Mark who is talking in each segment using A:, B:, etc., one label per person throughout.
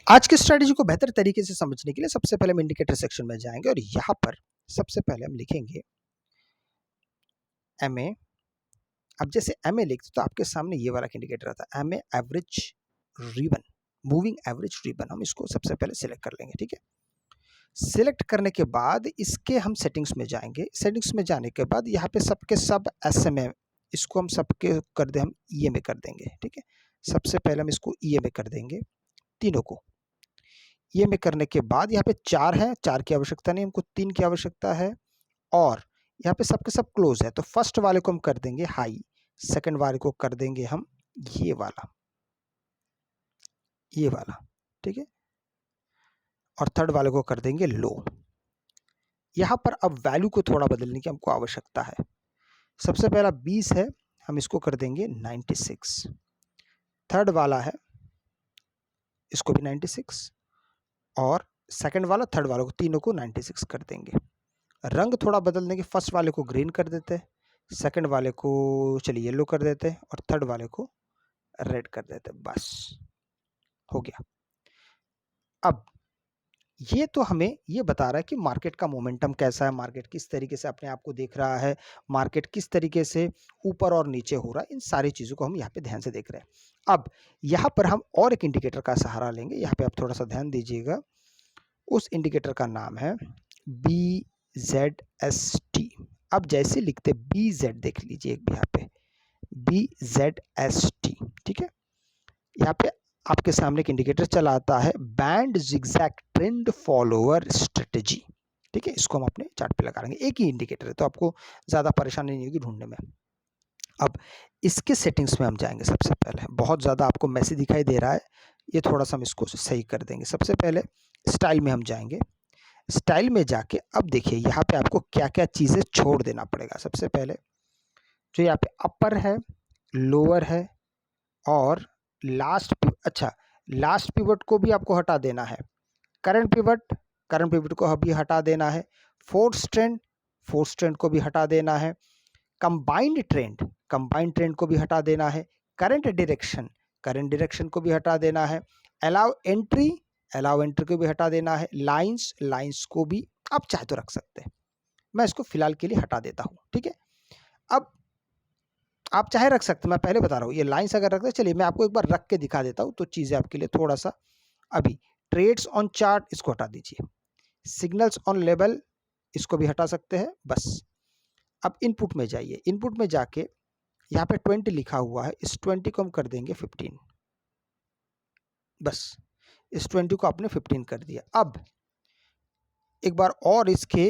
A: आज की स्ट्रैटेजी को बेहतर तरीके से समझने के लिए सबसे पहले हम इंडिकेटर सेक्शन में जाएंगे और यहाँ पर सबसे पहले हम लिखेंगे एमए। अब जैसे एमए लिखते तो आपके सामने ये वाला इंडिकेटर आता है, MA average ribbon, moving average ribbon. हम इसको सबसे पहले सिलेक्ट कर लेंगे, ठीक है। सिलेक्ट करने के बाद इसके हम सेटिंग्स में जाएंगे। सेटिंग्स में जाने के बाद यहाँ पे सबके सब एसएमए, इसको हम सबके कर दे, हम ईएमए कर देंगे, ठीक है। सबसे पहले हम इसको ईएमए कर देंगे तीनों को। ये में करने के बाद यहाँ पे 4 है, 4 की आवश्यकता नहीं, हमको 3 की आवश्यकता है। और यहाँ पे सबके सब क्लोज है, तो फर्स्ट वाले को हम कर देंगे हाई, सेकंड वाले को कर देंगे हम ये वाला, ठीक है, और थर्ड वाले को कर देंगे लो। यहाँ पर अब वैल्यू को थोड़ा बदलने की हमको आवश्यकता है। सबसे पहला 20 है, हम इसको कर देंगे 96। थर्ड वाला है, इसको भी 96, और सेकंड वाला थर्ड वाले को, तीनों को 96 कर देंगे। रंग थोड़ा बदल देंगे, फर्स्ट वाले को ग्रीन कर देते हैं, सेकंड वाले को चलिए येलो कर देते हैं, और थर्ड वाले को रेड कर देते हैं। बस हो गया। अब ये तो हमें ये बता रहा है कि मार्केट का मोमेंटम कैसा है, मार्केट किस तरीके से अपने आप को देख रहा है, मार्केट किस तरीके से ऊपर और नीचे हो रहा है, इन सारी चीज़ों को हम यहाँ पे ध्यान से देख रहे हैं। अब यहाँ पर हम और एक इंडिकेटर का सहारा लेंगे। यहाँ पे आप थोड़ा सा ध्यान दीजिएगा, उस इंडिकेटर का नाम है BZST। अब जैसे लिखते BZ, देख लीजिए एक भी यहाँ पे BZST, ठीक है। यहाँ पे आपके सामने एक इंडिकेटर चला आता है, band zigzag trend follower strategy, ठीक है। इसको हम अपने चार्ट पे लगा लेंगे, एक ही इंडिकेटर है तो आपको ज़्यादा परेशानी नहीं होगी ढूंढने में। अब इसके सेटिंग्स में हम जाएंगे। सबसे पहले बहुत ज़्यादा आपको मैसी दिखाई दे रहा है, ये थोड़ा सा हम इसको सही कर देंगे। सबसे पहले स्टाइल में हम जाएंगे। स्टाइल में जाके अब देखिए यहाँ पे आपको क्या क्या चीज़ें छोड़ देना पड़ेगा। सबसे पहले जो यहाँ पे अपर है, लोअर है, और लास्ट पिवट को भी आपको हटा देना है। करंट पिवट को अभी हटा देना है। फोर्थ ट्रेंड को भी हटा देना है। कंबाइंड ट्रेंड को भी हटा देना है। करंट डायरेक्शन को भी हटा देना है। अलाउ एंट्री को भी हटा देना है। लाइंस को भी आप चाहे तो रख सकते हैं, मैं इसको फिलहाल के लिए हटा देता हूं, ठीक है। अब आप चाहे रख सकते हैं, मैं पहले बता रहा हूँ, ये लाइंस अगर रखते, चलिए मैं आपको एक बार रख के दिखा देता हूँ तो चीज़ें आपके लिए थोड़ा सा। अभी ट्रेड्स ऑन चार्ट, इसको हटा दीजिए। सिग्नल्स ऑन लेवल, इसको भी हटा सकते हैं। बस अब इनपुट में जाइए। इनपुट में जाके यहाँ पे 20 लिखा हुआ है, इस 20 को हम कर देंगे 15। बस इस 20 को आपने 15 कर दिया। अब एक बार और इसके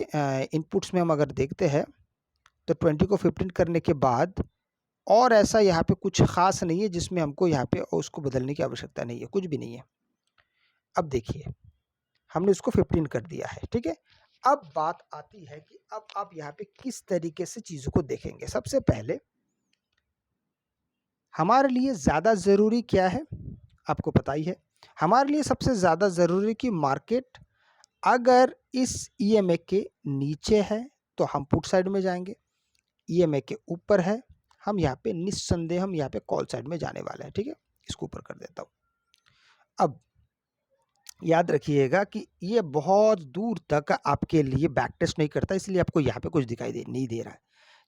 A: इनपुट्स में हम अगर देखते हैं तो 20 को 15 करने के बाद और ऐसा यहाँ पे कुछ खास नहीं है जिसमें हमको यहाँ पे उसको बदलने की आवश्यकता नहीं है, कुछ भी नहीं है। अब देखिए हमने उसको 15 कर दिया है, ठीक है। अब बात आती है कि अब आप यहाँ पे किस तरीके से चीज़ों को देखेंगे। सबसे पहले हमारे लिए ज़्यादा ज़रूरी क्या है, आपको पता ही है। हमारे लिए सबसे ज़्यादा ज़रूरी कि मार्केट अगर इस ईएमए के नीचे है तो हम पुट साइड में जाएंगे, ईएमए के ऊपर है हम यहाँ पे निस्संदेह हम यहाँ पे कॉल साइड में जाने वाले हैं, ठीक है। इसको ऊपर कर देता हूँ। अब याद रखिएगा कि ये बहुत दूर तक आपके लिए बैक टेस्ट नहीं करता, इसलिए आपको यहाँ पे कुछ दिखाई नहीं दे रहा है।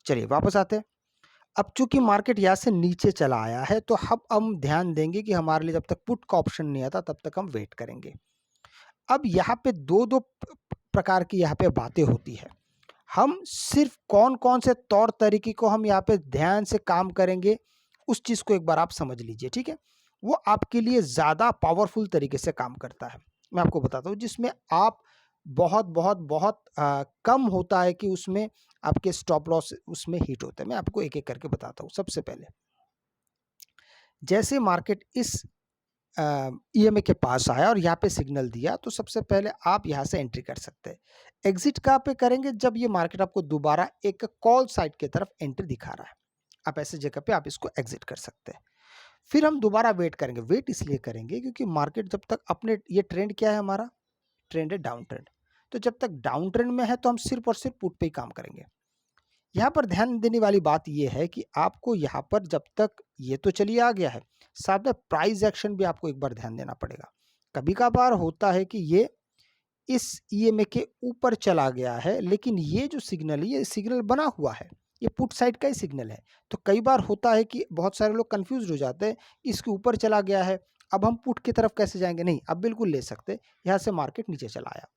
A: चलिए वापस आते हैं। अब चूंकि मार्केट यहाँ से नीचे चला आया है तो हम ध्यान देंगे कि हमारे लिए जब तक पुट का ऑप्शन नहीं आता तब तक हम वेट करेंगे। अब यहाँ पे दो प्रकार की यहाँ पे बातें होती है। हम सिर्फ कौन कौन से तौर तरीके को हम यहाँ पे ध्यान से काम करेंगे, उस चीज़ को एक बार आप समझ लीजिए, ठीक है। वो आपके लिए ज़्यादा पावरफुल तरीके से काम करता है। मैं आपको बताता हूँ जिसमें आप बहुत बहुत बहुत कम होता है कि उसमें आपके स्टॉप लॉस उसमें हिट होते हैं। मैं आपको एक एक करके बताता हूँ। सबसे पहले जैसे मार्केट इस ईएमए के पास आया और यहाँ पे सिग्नल दिया तो सबसे पहले आप यहाँ से एंट्री कर सकते हैं। एग्जिट कहाँ पे करेंगे, जब ये मार्केट आपको दोबारा एक कॉल साइड की तरफ एंट्री दिखा रहा है, आप ऐसे जगह पे आप इसको एग्जिट कर सकते हैं। फिर हम दोबारा वेट करेंगे। वेट इसलिए करेंगे क्योंकि मार्केट जब तक अपने, ये ट्रेंड क्या है हमारा, ट्रेंड है डाउन ट्रेंड, तो जब तक डाउन ट्रेंड में है तो हम सिर्फ और सिर्फ पुट पे ही काम करेंगे। यहाँ पर ध्यान देने वाली बात यह है कि आपको यहाँ पर जब तक ये तो चलिए आ गया है, साथ में प्राइस एक्शन भी आपको एक बार ध्यान देना पड़ेगा। कभी-कभार होता है कि ये इस ईएमए के ऊपर चला गया है, लेकिन ये जो सिग्नल है, ये सिग्नल बना हुआ है, ये पुट साइड का ही सिग्नल है। तो कई बार होता है कि बहुत सारे लोग कन्फ्यूज़्ड हो जाते हैं, इसके ऊपर चला गया है, अब हम पुट की तरफ कैसे जाएँगे? नहीं, अब बिल्कुल ले सकते, यहाँ से मार्केट नीचे चला आया।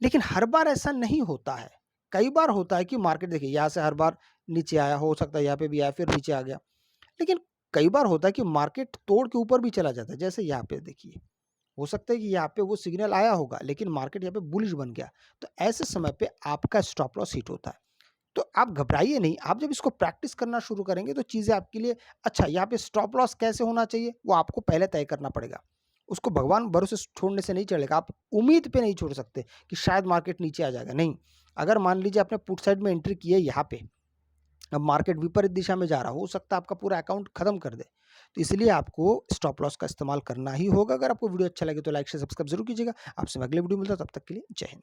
A: लेकिन हर बार ऐसा नहीं होता है। कई बार होता है कि मार्केट देखिए यहाँ से हर बार नीचे आया, हो सकता है यहाँ पे भी आया, फिर नीचे आ गया। लेकिन कई बार होता है कि मार्केट तोड़ के ऊपर भी चला जाता है, जैसे यहाँ पे देखिए। हो सकता है कि यहाँ पे वो सिग्नल आया होगा, लेकिन मार्केट यहाँ पे बुलिश बन गया। तो ऐसे समय पे आपका स्टॉप लॉस हिट होता है। तो आप घबराइए नहीं, आप जब इसको प्रैक्टिस करना शुरू करेंगे तो चीज़ें आपके लिए अच्छा यहाँ पे स्टॉप लॉस कैसे होना चाहिए, वो आपको पहले तय करना पड़ेगा। उसको भगवान भरोसे छोड़ने से नहीं चलेगा, आप उम्मीद पे नहीं छोड़ सकते कि शायद मार्केट नीचे आ जाएगा, नहीं। अगर मान लीजिए आपने पुट साइड में एंट्री की है यहाँ पे, अब मार्केट विपरीत दिशा में जा रहा हो सकता है आपका पूरा अकाउंट खत्म कर दे। तो इसलिए आपको स्टॉप लॉस का इस्तेमाल करना ही होगा। अगर आपको वीडियो अच्छा लगे तो लाइक शेयर सब्सक्राइब ज़रूर कीजिएगा। आपसे मैं अगले वीडियो में मिलता हूँ, तब तक के लिए जय हिंद।